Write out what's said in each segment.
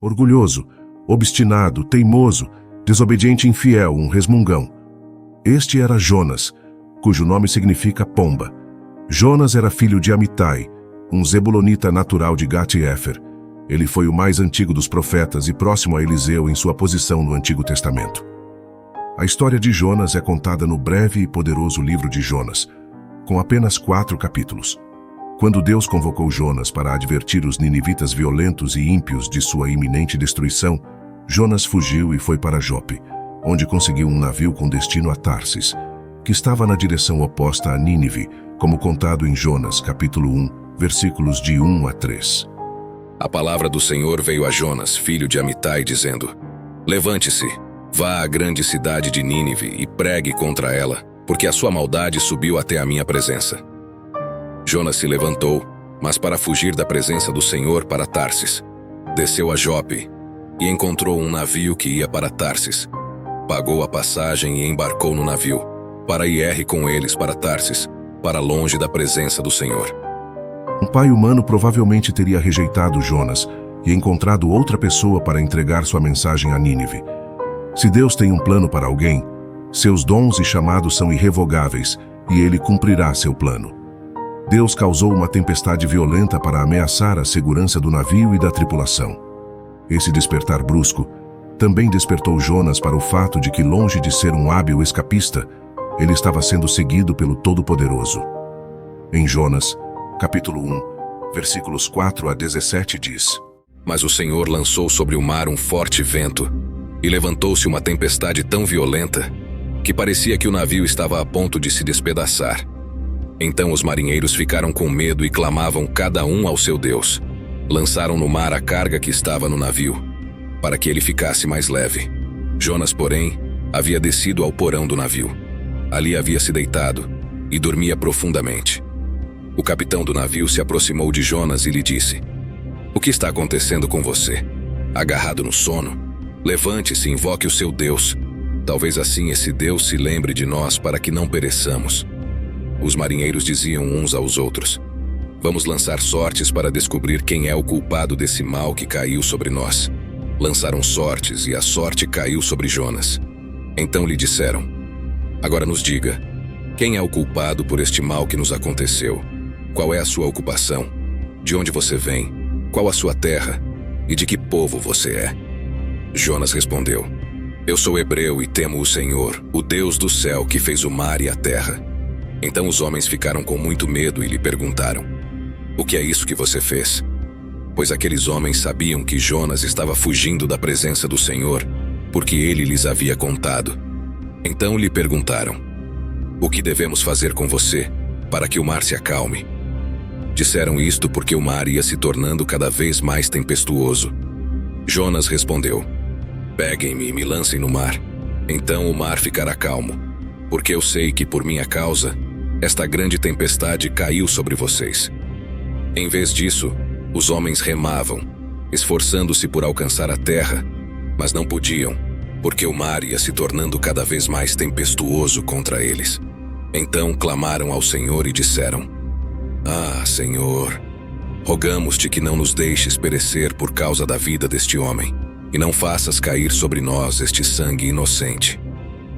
orgulhoso, obstinado, teimoso, desobediente e infiel, um resmungão. Este era Jonas, cujo nome significa pomba. Jonas era filho de Amitai, um zebulonita natural de Gat-Éfer. Ele foi o mais antigo dos profetas e próximo a Eliseu em sua posição no Antigo Testamento. A história de Jonas é contada no breve e poderoso livro de Jonas, com apenas 4 capítulos. Quando Deus convocou Jonas para advertir os ninivitas violentos e ímpios de sua iminente destruição, Jonas fugiu e foi para Jope, onde conseguiu um navio com destino a Tarsis, que estava na direção oposta a Nínive, como contado em Jonas, capítulo 1, versículos de 1 a 3. A palavra do Senhor veio a Jonas, filho de Amitai, dizendo: Levante-se, vá à grande cidade de Nínive e pregue contra ela, porque a sua maldade subiu até a minha presença. Jonas se levantou, mas para fugir da presença do Senhor para Tarsis. Desceu a Jope e encontrou um navio que ia para Tarsis. Pagou a passagem e embarcou no navio, para ir com eles para Tarsis, para longe da presença do Senhor. Um pai humano provavelmente teria rejeitado Jonas e encontrado outra pessoa para entregar sua mensagem a Nínive. Se Deus tem um plano para alguém, seus dons e chamados são irrevogáveis e ele cumprirá seu plano. Deus causou uma tempestade violenta para ameaçar a segurança do navio e da tripulação. Esse despertar brusco também despertou Jonas para o fato de que, longe de ser um hábil escapista, ele estava sendo seguido pelo Todo-Poderoso. Em Jonas, capítulo 1, versículos 4 a 17 diz: Mas o Senhor lançou sobre o mar um forte vento, e levantou-se uma tempestade tão violenta que parecia que o navio estava a ponto de se despedaçar. Então os marinheiros ficaram com medo e clamavam cada um ao seu Deus. Lançaram no mar a carga que estava no navio, para que ele ficasse mais leve. Jonas, porém, havia descido ao porão do navio. Ali havia se deitado e dormia profundamente. O capitão do navio se aproximou de Jonas e lhe disse: O que está acontecendo com você? Agarrado no sono? Levante-se e invoque o seu Deus. Talvez assim esse Deus se lembre de nós para que não pereçamos. Os marinheiros diziam uns aos outros: Vamos lançar sortes para descobrir quem é o culpado desse mal que caiu sobre nós. Lançaram sortes e a sorte caiu sobre Jonas. Então lhe disseram: Agora nos diga, quem é o culpado por este mal que nos aconteceu? Qual é a sua ocupação? De onde você vem? Qual a sua terra? E de que povo você é? Jonas respondeu: Eu sou hebreu e temo o Senhor, o Deus do céu que fez o mar e a terra. Então os homens ficaram com muito medo e lhe perguntaram: O que é isso que você fez? Pois aqueles homens sabiam que Jonas estava fugindo da presença do Senhor, porque ele lhes havia contado. Então lhe perguntaram: O que devemos fazer com você, para que o mar se acalme? Disseram isto porque o mar ia se tornando cada vez mais tempestuoso. Jonas respondeu: Peguem-me e me lancem no mar. Então o mar ficará calmo, porque eu sei que por minha causa, esta grande tempestade caiu sobre vocês. Em vez disso, os homens remavam, esforçando-se por alcançar a terra, mas não podiam, porque o mar ia se tornando cada vez mais tempestuoso contra eles. Então clamaram ao Senhor e disseram: Ah, Senhor, rogamos-te que não nos deixes perecer por causa da vida deste homem, e não faças cair sobre nós este sangue inocente.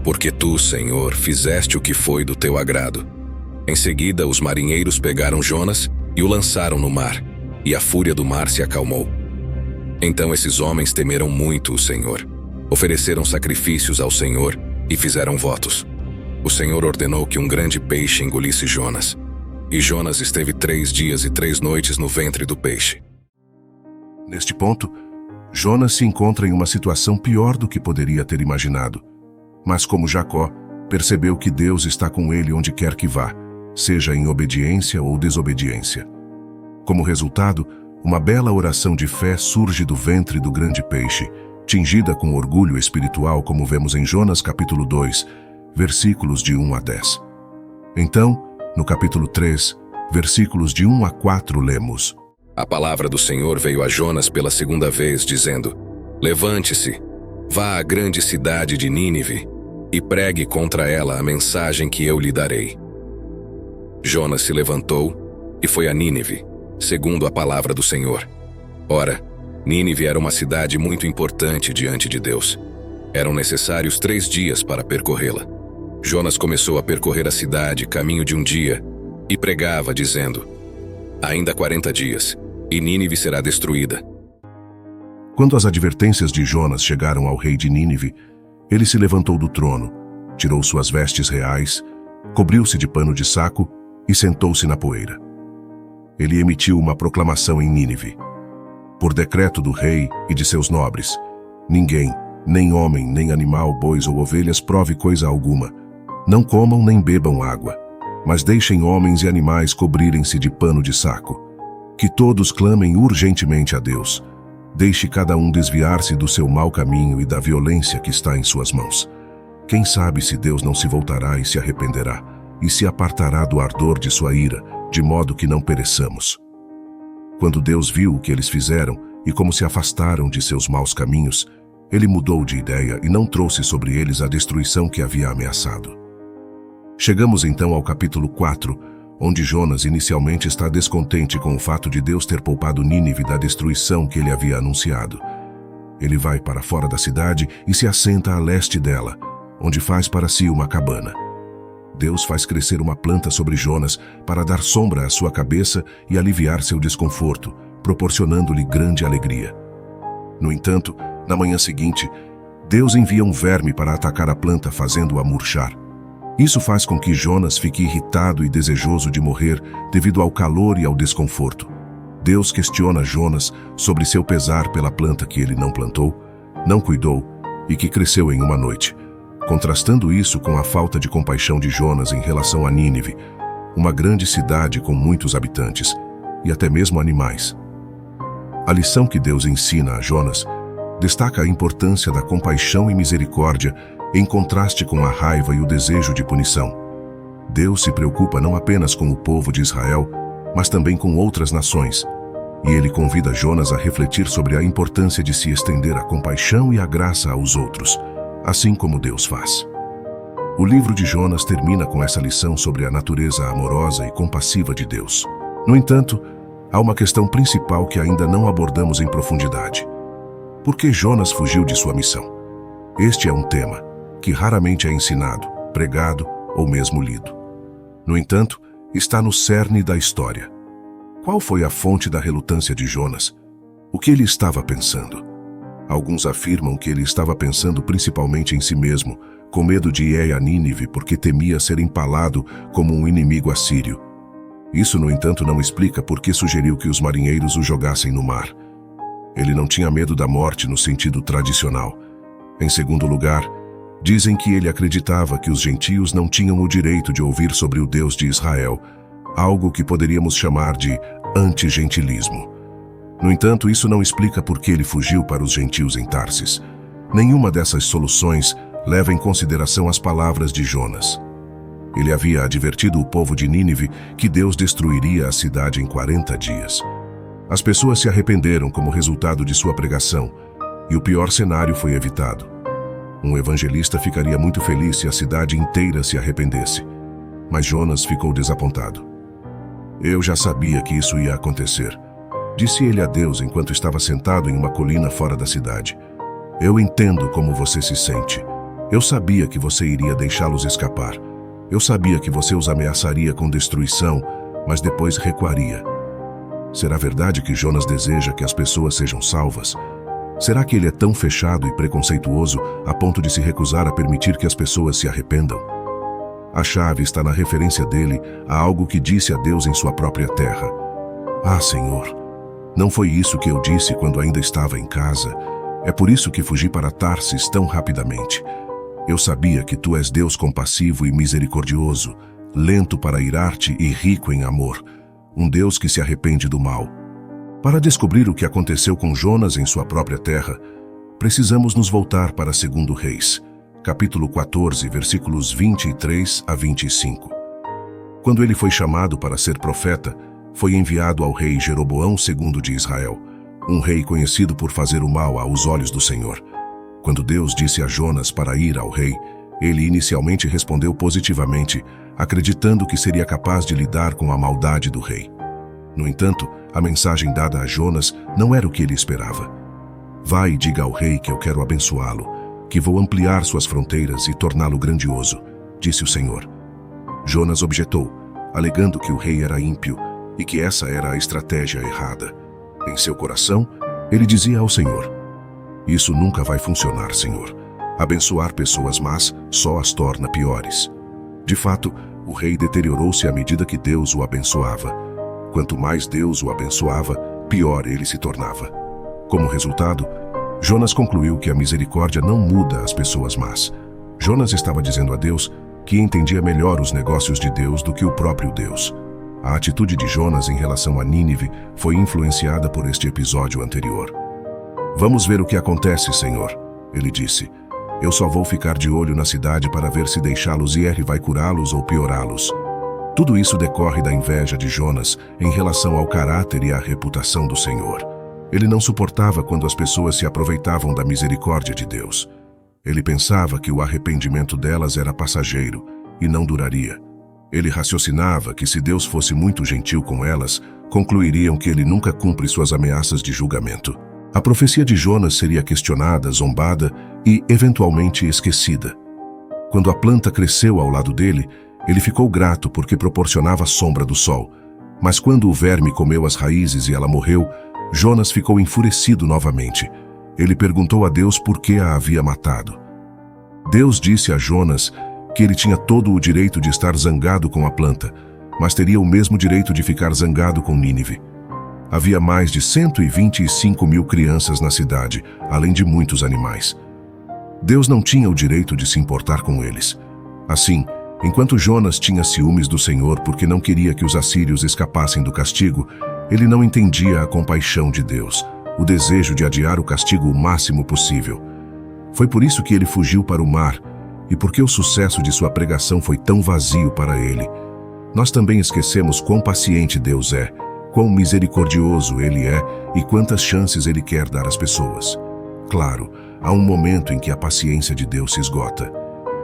Porque tu, Senhor, fizeste o que foi do teu agrado. Em seguida, os marinheiros pegaram Jonas e o lançaram no mar, e a fúria do mar se acalmou. Então esses homens temeram muito o Senhor, ofereceram sacrifícios ao Senhor e fizeram votos. O Senhor ordenou que um grande peixe engolisse Jonas, e Jonas esteve 3 dias e 3 noites no ventre do peixe. Neste ponto, Jonas se encontra em uma situação pior do que poderia ter imaginado. Mas como Jacó, percebeu que Deus está com ele onde quer que vá, seja em obediência ou desobediência. Como resultado, uma bela oração de fé surge do ventre do grande peixe, tingida com orgulho espiritual, como vemos em Jonas capítulo 2, versículos de 1 a 10. Então, no capítulo 3, versículos de 1 a 4, lemos: A palavra do Senhor veio a Jonas pela segunda vez, dizendo: Levante-se, vá à grande cidade de Nínive e pregue contra ela a mensagem que eu lhe darei. Jonas se levantou e foi a Nínive, segundo a palavra do Senhor. Ora, Nínive era uma cidade muito importante diante de Deus. Eram necessários 3 dias para percorrê-la. Jonas começou a percorrer a cidade caminho de um dia e pregava, dizendo: ainda 40 dias, e Nínive será destruída. Quando as advertências de Jonas chegaram ao rei de Nínive, ele se levantou do trono, tirou suas vestes reais, cobriu-se de pano de saco e sentou-se na poeira. Ele emitiu uma proclamação em Nínive. Por decreto do rei e de seus nobres, ninguém, nem homem, nem animal, bois ou ovelhas, prove coisa alguma. Não comam nem bebam água, mas deixem homens e animais cobrirem-se de pano de saco. Que todos clamem urgentemente a Deus. Deixe cada um desviar-se do seu mau caminho e da violência que está em suas mãos. Quem sabe se Deus não se voltará e se arrependerá, e se apartará do ardor de sua ira, de modo que não pereçamos. Quando Deus viu o que eles fizeram e como se afastaram de seus maus caminhos, ele mudou de ideia e não trouxe sobre eles a destruição que havia ameaçado. Chegamos então ao capítulo 4, onde Jonas inicialmente está descontente com o fato de Deus ter poupado Nínive da destruição que ele havia anunciado. Ele vai para fora da cidade e se assenta a leste dela, onde faz para si uma cabana. Deus faz crescer uma planta sobre Jonas para dar sombra à sua cabeça e aliviar seu desconforto, proporcionando-lhe grande alegria. No entanto, na manhã seguinte, Deus envia um verme para atacar a planta, fazendo-a murchar. Isso faz com que Jonas fique irritado e desejoso de morrer devido ao calor e ao desconforto. Deus questiona Jonas sobre seu pesar pela planta que ele não plantou, não cuidou e que cresceu em uma noite, contrastando isso com a falta de compaixão de Jonas em relação a Nínive, uma grande cidade com muitos habitantes e até mesmo animais. A lição que Deus ensina a Jonas destaca a importância da compaixão e misericórdia em contraste com a raiva e o desejo de punição. Deus se preocupa não apenas com o povo de Israel, mas também com outras nações, e ele convida Jonas a refletir sobre a importância de se estender a compaixão e a graça aos outros, assim como Deus faz. O livro de Jonas termina com essa lição sobre a natureza amorosa e compassiva de Deus. No entanto, há uma questão principal que ainda não abordamos em profundidade. Por que Jonas fugiu de sua missão? Este é um tema que raramente é ensinado, pregado ou mesmo lido. No entanto, está no cerne da história. Qual foi a fonte da relutância de Jonas? O que ele estava pensando? Alguns afirmam que ele estava pensando principalmente em si mesmo, com medo de ir a Nínive porque temia ser empalado como um inimigo assírio. Isso, no entanto, não explica por que sugeriu que os marinheiros o jogassem no mar. Ele não tinha medo da morte no sentido tradicional. Em segundo lugar, dizem que ele acreditava que os gentios não tinham o direito de ouvir sobre o Deus de Israel, algo que poderíamos chamar de antigentilismo. No entanto, isso não explica por que ele fugiu para os gentios em Tarsis. Nenhuma dessas soluções leva em consideração as palavras de Jonas. Ele havia advertido o povo de Nínive que Deus destruiria a cidade em 40 dias. As pessoas se arrependeram como resultado de sua pregação, e o pior cenário foi evitado. Um evangelista ficaria muito feliz se a cidade inteira se arrependesse, mas Jonas ficou desapontado. Eu já sabia que isso ia acontecer, disse ele a Deus enquanto estava sentado em uma colina fora da cidade. Eu entendo como você se sente. Eu sabia que você iria deixá-los escapar. Eu sabia que você os ameaçaria com destruição, mas depois recuaria. Será verdade que Jonas deseja que as pessoas sejam salvas? Será que ele é tão fechado e preconceituoso a ponto de se recusar a permitir que as pessoas se arrependam? A chave está na referência dele a algo que disse a Deus em sua própria terra. Ah, Senhor, não foi isso que eu disse quando ainda estava em casa. É por isso que fugi para Tarsis tão rapidamente. Eu sabia que tu és Deus compassivo e misericordioso, lento para irar-te e rico em amor, um Deus que se arrepende do mal. Para descobrir o que aconteceu com Jonas em sua própria terra, precisamos nos voltar para 2 Reis, capítulo 14, versículos 23 a 25. Quando ele foi chamado para ser profeta, foi enviado ao rei Jeroboão II de Israel, um rei conhecido por fazer o mal aos olhos do Senhor. Quando Deus disse a Jonas para ir ao rei, ele inicialmente respondeu positivamente, acreditando que seria capaz de lidar com a maldade do rei. No entanto, a mensagem dada a Jonas não era o que ele esperava. Vai e diga ao rei que eu quero abençoá-lo, que vou ampliar suas fronteiras e torná-lo grandioso, disse o Senhor. Jonas objetou, alegando que o rei era ímpio e que essa era a estratégia errada. Em seu coração, ele dizia ao Senhor: isso nunca vai funcionar, Senhor. Abençoar pessoas más só as torna piores. De fato, o rei deteriorou-se à medida que Deus o abençoava. Quanto mais Deus o abençoava, pior ele se tornava. Como resultado, Jonas concluiu que a misericórdia não muda as pessoas más. Jonas estava dizendo a Deus que entendia melhor os negócios de Deus do que o próprio Deus. A atitude de Jonas em relação a Nínive foi influenciada por este episódio anterior. Vamos ver o que acontece, Senhor, ele disse. Eu só vou ficar de olho na cidade para ver se deixá-los ir vai curá-los ou piorá-los. Tudo isso decorre da inveja de Jonas em relação ao caráter e à reputação do Senhor. Ele não suportava quando as pessoas se aproveitavam da misericórdia de Deus. Ele pensava que o arrependimento delas era passageiro e não duraria. Ele raciocinava que se Deus fosse muito gentil com elas, concluiriam que ele nunca cumpre suas ameaças de julgamento. A profecia de Jonas seria questionada, zombada e, eventualmente, esquecida. Quando a planta cresceu ao lado dele, ele ficou grato porque proporcionava a sombra do sol. Mas quando o verme comeu as raízes e ela morreu, Jonas ficou enfurecido novamente. Ele perguntou a Deus por que a havia matado. Deus disse a Jonas que ele tinha todo o direito de estar zangado com a planta, mas teria o mesmo direito de ficar zangado com Nínive. Havia mais de 125 mil crianças na cidade, além de muitos animais. Deus não tinha o direito de se importar com eles. Assim, enquanto Jonas tinha ciúmes do Senhor porque não queria que os assírios escapassem do castigo, ele não entendia a compaixão de Deus, o desejo de adiar o castigo o máximo possível. Foi por isso que ele fugiu para o mar, e porque o sucesso de sua pregação foi tão vazio para ele. Nós também esquecemos quão paciente Deus é, quão misericordioso Ele é e quantas chances Ele quer dar às pessoas. Claro, há um momento em que a paciência de Deus se esgota.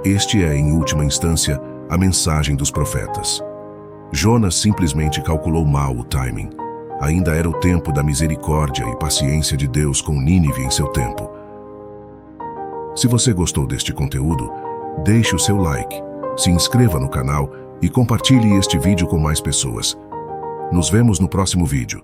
Este é, em última instância, a mensagem dos profetas. Jonas simplesmente calculou mal o timing. Ainda era o tempo da misericórdia e paciência de Deus com Nínive em seu tempo. Se você gostou deste conteúdo, deixe o seu like, se inscreva no canal e compartilhe este vídeo com mais pessoas. Nos vemos no próximo vídeo.